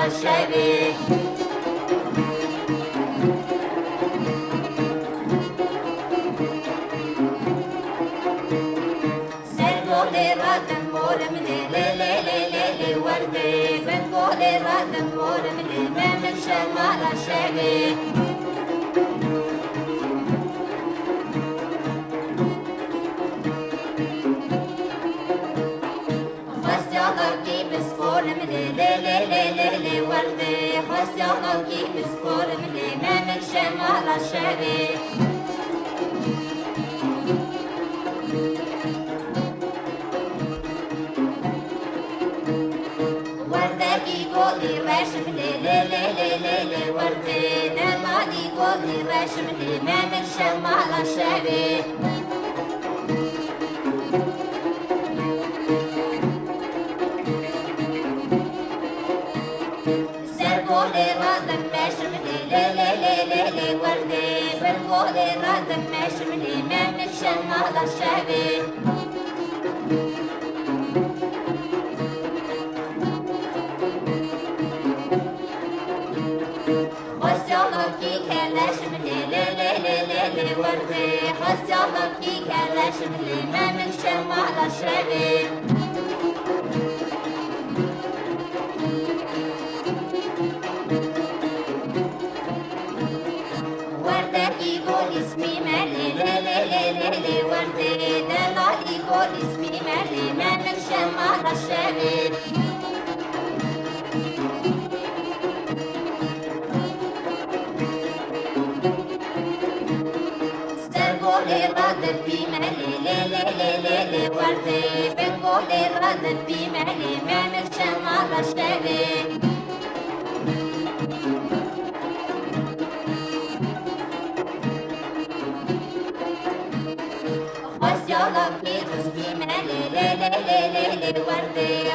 على الشبيه سنقولي رادم مورمني لي لي لي لي لي وردي بنقولي رادم مورمني ما من شمال الشبيه وردي خاص يلا كيف سفور من الإمام الشمال الشبيه وردك يقولي راشم لي لي لي لي لي لي وردي دلالي يقولي راشم الإمام الشمال الشبيه فرقولي رادم ماشملي لي لي لي لي لي وردي فرقولي رادم ماشملي ما من شمال الشبيه خاص يلا كي كلاشملي لي لي لي لي لي وردي خاص يلا كي كلاشملي ما من شمال الشبيه اسمي مالي لي لي لي لي لي وردي دلال يقول اسمي مالي ما من شمال الشبيه استرقولي رادب بي مالي لي لي لي لي لي وردي بنقولي رادب بي مالي ما من شمال الشبيه يلا بيرس بمالي لي لي لي لي لي وردي